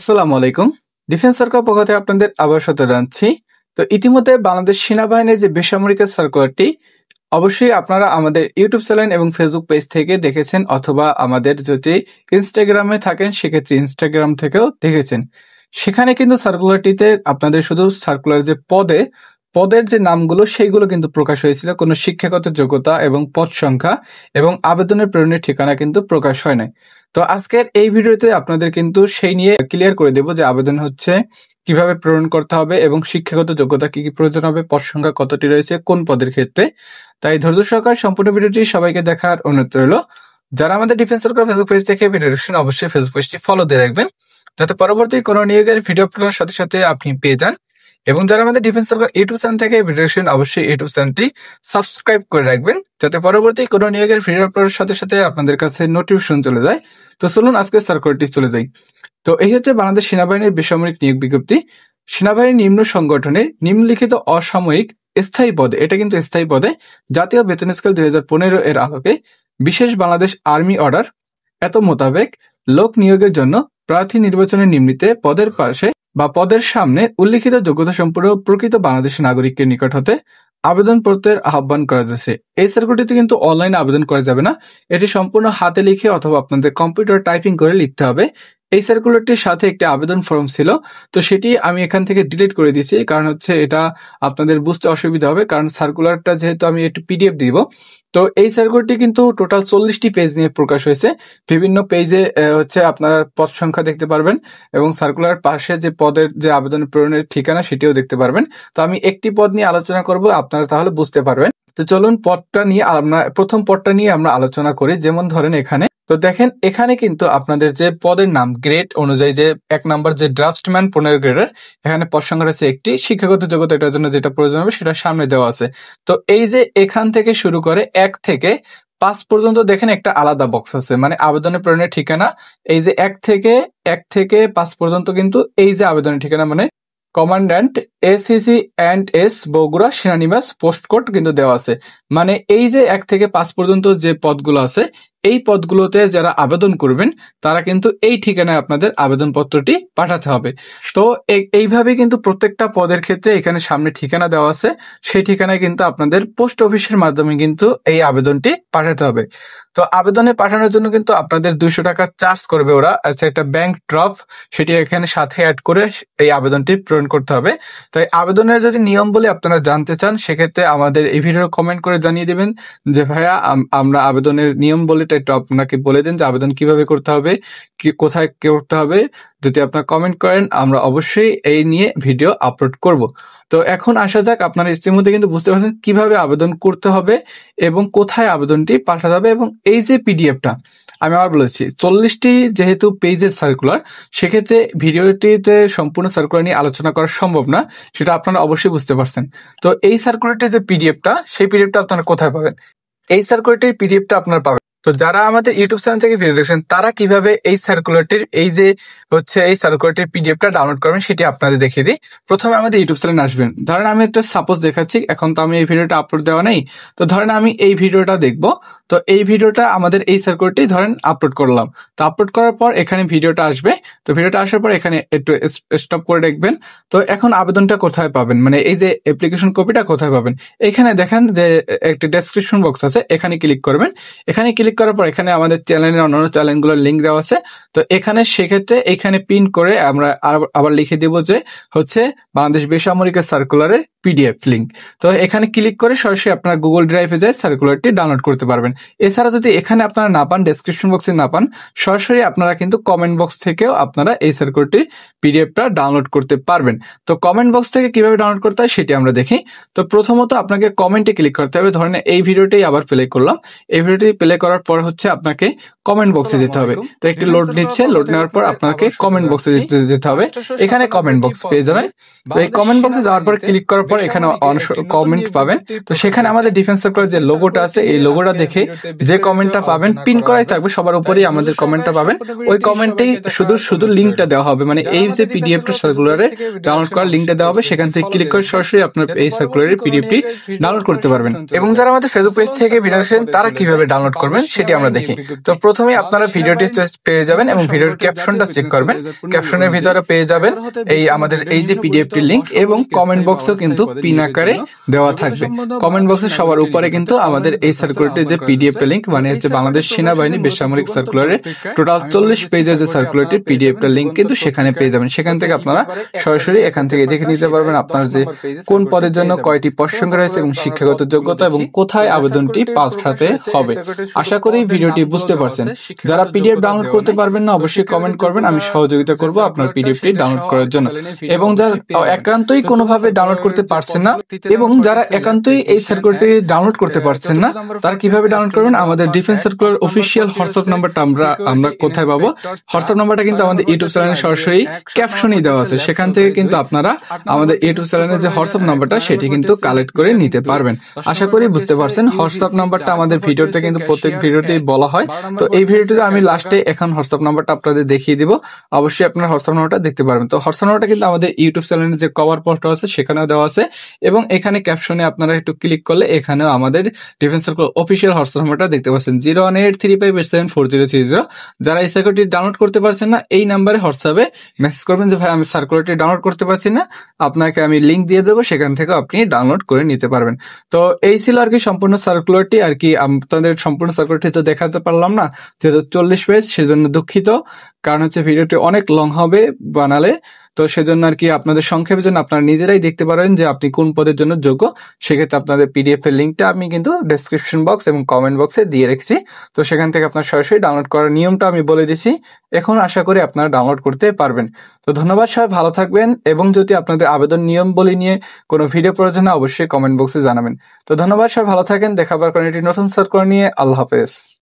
আসসালামু আলাইকুম। Defence circular পক্ষ থেকে আপনাদের আবার স্বাগত জানাচ্ছি। তো ইতিমধ্যে বাংলাদেশ সেনাবাহিনীর যে বেসামরিক সার্কুলারটি অবশ্যই আপনারা আমাদের ইউটিউব চ্যানেল এবং ফেসবুক পেজ থেকে দেখেছেন, অথবা আমাদের যদি ইনস্টাগ্রামে থাকেন সেক্ষেত্রে ইনস্টাগ্রাম থেকেও দেখেছেন। সেখানে কিন্তু সার্কুলারটিতে আপনাদের শুধু সার্কুলার যে পদের যে নামগুলো সেইগুলো কিন্তু প্রকাশ হয়েছিল, কোনো শিক্ষাগত যোগ্যতা এবং পদ সংখ্যা এবং আবেদনের প্রেরণের ঠিকানা কিন্তু প্রকাশ হয় নাই। তো আজকের এই ভিডিওতে আপনাদের কিন্তু সেই নিয়ে ক্লিয়ার করে দেব যে আবেদন হচ্ছে কিভাবে প্রেরণ করতে হবে এবং শিক্ষাগত যোগ্যতা কি কি প্রয়োজন হবে, পদ সংখ্যা কতটি রয়েছে কোন পদের ক্ষেত্রে। তাই ধৈর্য সহকারে সম্পূর্ণ ভিডিওটি সবাইকে দেখার অনুরোধ রইল। যারা আমাদের ডিফেন্স সার্কুলার ফেসবুক পেজ থেকে ভিডিও দেখছেন অবশ্যই ফেসবুক পেজটি ফলো দিয়ে রাখবেন, যাতে পরবর্তী কোনো নিয়োগের ভিডিও আপলোডের সাথে সাথে আপনি পেয়ে যান। এবং যারা আমাদের ডিফেন্স সার্কুলার ইউটিউব চ্যানেল থেকে ভিডিও দেখছেন অবশ্যই ইউটিউব চ্যানেলটি সাবস্ক্রাইব করে রাখবেন, যাতে পরবর্তী কোনো নিয়োগের ভিডিও আপলোডের সাথে সাথে আপনাদের কাছে নোটিফিকেশন চলে যায়। তো চলুন আজকে সার্কুলারটি চলে যাই। তো এই হচ্ছে বাংলাদেশ সেনাবাহিনীর বেসামরিক নিয়োগ বিজ্ঞপ্তি। সেনাবাহিনীর নিম্ন সংগঠনের নিম্নলিখিত অসাময়িক স্থায়ী পদে, এটা কিন্তু স্থায়ী পদে, জাতীয় বেতন স্কেল 2015 এর আলোকে বিশেষ বাংলাদেশ আর্মি অর্ডার এত মোতাবেক লোক নিয়োগের জন্য প্রার্থী নির্বাচনের নিমিত্তে পদের পাশে বা পদের সামনে উল্লিখিত যোগ্যতা সম্পূর্ণ প্রকৃত বাংলাদেশের নাগরিকের নিকট হতে আবেদনপত্রের আহ্বান করা যাচ্ছে। এই সার্কুলারটিতে কিন্তু অনলাইনে আবেদন করা যাবে না, এটি সম্পূর্ণ হাতে লিখে অথবা আপনাদের কম্পিউটার টাইপিং করে লিখতে হবে। এই সার্কুলারটির সাথে একটি আবেদন ফর্ম ছিল, তো সেটি আমি এখান থেকে ডিলিট করে দিয়েছি, কারণ হচ্ছে এটা আপনাদের বুঝতে অসুবিধা হবে, কারণ সার্কুলারটা যেহেতু আমি একটু পিডিএফ দিব। তো এই সার্কুলারটি কিন্তু টোটাল 40টি পেজ নিয়ে প্রকাশ হয়েছে। বিভিন্ন পেজে হচ্ছে আপনারা পদ সংখ্যা দেখতে পারবেন এবং সার্কুলার পাশে যে পদের যে আবেদন প্রেরণের ঠিকানা সেটিও দেখতে পারবেন। তো আমি একটি পদ নিয়ে আলোচনা করব, আপনারা তাহলে বুঝতে পারবেন। তো চলুন প্রথম পদটা নিয়ে আমরা আলোচনা করি। যেমন ধরেন এখানে তো দেখেন, এখানে কিন্তু আপনাদের যে পদের নাম গ্রেড অনুযায়ী যে 1 নম্বর যে ড্রাফটম্যান 15 গ্রেডের, এখানে পদ সংখ্যা রয়েছে একটি, শিক্ষাগত যোগ্যতা এটার জন্য যেটা প্রয়োজন হবে সেটা সামনে দেওয়া আছে। তো এই যে এখান থেকে শুরু করে 1 থেকে 5 পর্যন্ত দেখেন একটা আলাদা বক্স আছে, মানে আবেদনের প্রেরণের ঠিকানা। এই যে 1 থেকে 5 পর্যন্ত কিন্তু এই যে আবেদনের ঠিকানা, মানে commandant ACC and S Bogura সেনানিবাস পোস্ট কোড কিন্তু দেওয়া আছে। মানে এই যে 1 থেকে 5 পর্যন্ত যে পদগুলো আছে, এই পদগুলোতে যারা আবেদন করবেন তারা কিন্তু এই ঠিকানায় আপনাদের আবেদনপত্রটি পাঠাতে হবে। তো এইভাবে কিন্তু প্রত্যেকটা পদের ক্ষেত্রে এখানে সামনে ঠিকানা দেওয়া আছে, সেই ঠিকানায় কিন্তু আপনাদের পোস্ট অফিসের মাধ্যমে কিন্তু এই আবেদনটি পাঠাতে হবে। তো আবেদনে পাঠানোর জন্য কিন্তু আপনাদের 200 টাকা চার্জ করবে ওরা। আচ্ছা, একটা ব্যাংক ড্রপ সেটি এখানে সাথে অ্যাড করে এই আবেদনটি পূরণ করতে হবে। তাই আবেদনের যদি নিয়ম বলে আপনারা জানতে চান, সেক্ষেত্রে আমাদের এই ভিডিও কমেন্ট করে জানিয়ে দেবেন যে ভাইয়া আমরা আবেদনের নিয়ম বলে একটু আপনাকে বলে দিন যে আবেদন কিভাবে করতে হবে, কোথায় করতে হবে। যদি আপনারা কমেন্ট করেন আমরা অবশ্যই এই নিয়ে ভিডিও আপলোড করব। তো এখন আসা যাক, আপনারা ইতিমধ্যে কিন্তু বুঝতে পারছেন কিভাবে আবেদন করতে হবে এবং কোথায় আবেদনটি পাঠাতে হবে। এবং এই যে পিডিএফটা আমি আবার বলেছি 40টি যেহেতু পেজের সার্কুলার, সেক্ষেত্রে ভিডিওটিতে সম্পূর্ণ সার্কুলার নিয়ে আলোচনা করা সম্ভব না, সেটা আপনারা অবশ্যই বুঝতে পারছেন। তো এই সার্কুলারটির যে পিডিএফটা, সেই পিডিএফটা আপনারা কোথায় পাবেন? এই সার্কুলারটির পিডিএফটা আপনারা পাবেন। তো যারা আমাদের ইউটিউব চ্যানেল থেকে ভিডিও দেখছেন তারা কিভাবে এই সার্কুলারটির এই সার্কুলারটির পিডিএফটা ডাউনলোড করবেন সেটি আপনাদের দেখিয়ে দিই। প্রথমে আমাদের ইউটিউব চ্যানেলে আসবেন। ধরেন আমি একটা সাপোজ দেখাচ্ছি, এখন তো আমি এই ভিডিওটা আপলোড দেওয়া নেই, তো ধরেন আমি এই ভিডিওটা দেখবো। তো এই ভিডিওটা আমাদের এই সার্কুলারটি ধরেন আপলোড করলাম। তো আপলোড করার পর এখানে ভিডিওটা আসবে। তো ভিডিওটা আসার পর এখানে একটু স্টপ করে রাখবেন। তো এখন আবেদনটা কোথায় পাবেন, মানে এই যে অ্যাপ্লিকেশন কপিটা কোথায় পাবেন? এখানে দেখেন যে একটি ডেসক্রিপশন বক্স আছে, এখানে ক্লিক করবেন। এখানে ক্লিক করার পর এখানে আমাদের চ্যানেলের অন্যান্য চ্যানেলগুলোর লিঙ্ক দেওয়া আছে। তো এখানে সেক্ষেত্রে এখানে পিন করে আমরা আবার লিখে দেব যে হচ্ছে বাংলাদেশ বেসামরিক সার্কুলারের পিডিএফ লিঙ্ক। তো এখানে ক্লিক করে সরাসরি আপনারা গুগল ড্রাইভে যায় সার্কুলারটি ডাউনলোড করতে পারবেন। এছাড়া যদি এখানে আপনারা না পান, ডেসক্রিপশন বক্সে না পান, সরাসরি আপনারা কিন্তু কমেন্ট বক্স থেকেও আপনারা এই সার্কুলারটির পিডিএফটা ডাউনলোড করতে পারবেন। তো কমেন্ট বক্স থেকে কিভাবে ডাউনলোড করতে হয় সেটি আমরা দেখি। তো প্রথমত আপনাকে কমেন্টে ক্লিক করতে হবে। ধরেন এই ভিডিওটাই আবার প্লে করলাম, এই ভিডিওটি প্লে করার পর হচ্ছে আপনাকে কমেন্ট বক্সে যেতে হবে। তো একটি লোড নিচ্ছে, লোড নেওয়ার পর আপনাকে কমেন্ট বক্সে যেতে হবে। এখানে কমেন্ট বক্স পেয়ে যাবেন। তো এই কমেন্ট বক্সে যাওয়ার পর ক্লিক করার পর এখানে কমেন্ট পাবেন। তো সেখানে আমাদের ডিফেন্স সার্কুলার যে লোগোটা আছে, এই লোগোটা দেখে যে কমেন্টটা পাবেন পিন করাই থাকবে, সবার উপরেই আমাদের কমেন্টটা পাবেন। ওই কমেন্টেই শুধু লিঙ্কটা দেওয়া হবে, মানে এই যে পিডিএফটা সার্কুলারে ডাউনলোড করার লিঙ্কটা দেওয়া হবে, সেখান থেকে ক্লিক করে সরাসরি আপনার এই সার্কুলারের পিডিএফটি ডাউনলোড করতে পারবেন। এবং যারা আমাদের ফেসবুক পেজ থেকে ভিডিও দেখছেন তারা কিভাবে ডাউনলোড করবেন সেটি আমরা দেখি। তো প্রথমে আপনারা ভিডিওটি পেয়ে যাবেন এবং ভিডিওর ক্যাপশনটা চেক করবেন। ক্যাপশনের ভিতরে পেয়ে যাবেন আমাদের এই যে পিডিএফটি লিংক এবং কমেন্ট বক্সেও কিন্তু পিন আকারে দেওয়া থাকবে। কমেন্ট বক্সের সবার উপরে কিন্তু আমাদের এই সার্কুলারটির যে পিডিএফ লিংক মানে হচ্ছে বাংলাদেশ সেনাবাহিনী বেসামরিক সার্কুলারের টোটাল 40 পেজের যে সার্কুলারটির পিডিএফ লিংক কিন্তু সেখানে পেয়ে যাবেন। সেখান থেকে আপনারা সরাসরি এখান থেকে দেখে নিতে পারবেন আপনার যে কোন পদের জন্য কয়টি পদ সংখ্যা রয়েছে এবং শিক্ষাগত যোগ্যতা এবং কোথায় আবেদনটি পাঠাতে হবে। আশা করি ভিডিওটি বুঝতে পারছেন। যারা পিডিএফ ডাউনলোড করতে পারবেন না অবশ্যই কমেন্ট করবেন, আমি সহযোগিতা করব আপনার পিডিএফটি ডাউনলোড করার জন্য। এবং যারা একান্তই কোনোভাবে ডাউনলোড করতে পারছেন না এবং যারা একান্তই এই সার্কুলারটি ডাউনলোড করতে পারছেন না তারা কিভাবে ডাউনলোড করবেন, আমাদের ডিফেন্স সার্কুলার অফিসিয়াল হোয়াটসঅ্যাপ নাম্বারটা আমরা কোথায় পাবো? হোয়াটসঅ্যাপ নাম্বারটা কিন্তু আমাদের ইউটিউব চ্যানেলে সরাসরি ক্যাপশনই দেওয়া আছে। সেখান থেকে কিন্তু আপনারা আমাদের ইউটিউব চ্যানেলের যে হোয়াটসঅ্যাপ নাম্বারটা সেটি কিন্তু কালেক্ট করে নিতে পারবেন। আশা করি বুঝতে পারছেন। হোয়াটসঅ্যাপ নাম্বারটা আমাদের ভিডিওতে কিন্তু প্রত্যেক ভিডিওতেই বলা হয়। তো এই ভিডিওটিতে আমি লাস্টে এখন হোয়াটসঅ্যাপ নাম্বারটা আপনাদের দেখিয়ে দিব। অবশ্যই আপনার হোয়াটসঅ্যাপ নাম্বারটা দেখতে পারবেন। তো হোয়াটসঅ্যাপ নাম্বারটা কিন্তু আমাদের ইউটিউব চ্যানেলের যে কভার পোস্ট আছে সেখানেও দেওয়া আছে এবং এখানে ক্যাপশনে আপনারা একটু ক্লিক করলে এখানেও আমাদের ডিফেন্স সার্কুলার অফিসিয়াল হোয়াটসঅ্যাপ নাম্বারটা দেখতে পাচ্ছেন 01835874030। যারা এই সার্কুলারটি ডাউনলোড করতে পারছেন না এই নাম্বারে হোয়াটসঅ্যাপে মেসেজ করবেন যে ভাই আমি সার্কুলারটি ডাউনলোড করতে পারছি না, আপনাকে আমি লিংক দিয়ে দেবো, সেখান থেকে আপনি ডাউনলোড করে নিতে পারবেন। তো এই ছিল আর কি সম্পূর্ণ সার্কুলারটি। আর কি আপনাদের সম্পূর্ণ সার্কুলারটি তো দেখাতে পারলাম না যেহেতু 40 পেজ, সেজন্য দুঃখিত। কারণ হচ্ছে ভিডিওটি অনেক লং হবে বানালে, তো সেজন্য আর কি আপনাদের সংক্ষেপে জন্য আপনারা নিজেরাই দেখতে পারেন যে আপনি কোন পদের জন্য যোগ্য। সেক্ষেত্রে আপনাদের পিডিএফ এর লিঙ্কটা আমি কিন্তু ডেসক্রিপশন বক্স এবং কমেন্ট বক্সে দিয়ে রেখেছি। তো সেখান থেকে আপনার সরাসরি ডাউনলোড করার নিয়মটা আমি বলে দিছি। এখন আশা করি আপনারা ডাউনলোড করতে পারবেন। তো ধন্যবাদ, সবাই ভালো থাকবেন এবং যদি আপনাদের আবেদন নিয়ম বলি নিয়ে কোনো ভিডিও প্রয়োজন হয় অবশ্যই কমেন্ট বক্সে জানাবেন। তো ধন্যবাদ, সবাই ভালো থাকেন। দেখা পাওয়ার কারণে একটি নতুন সার্কুলার নিয়ে। আল্লাহ হাফেজ।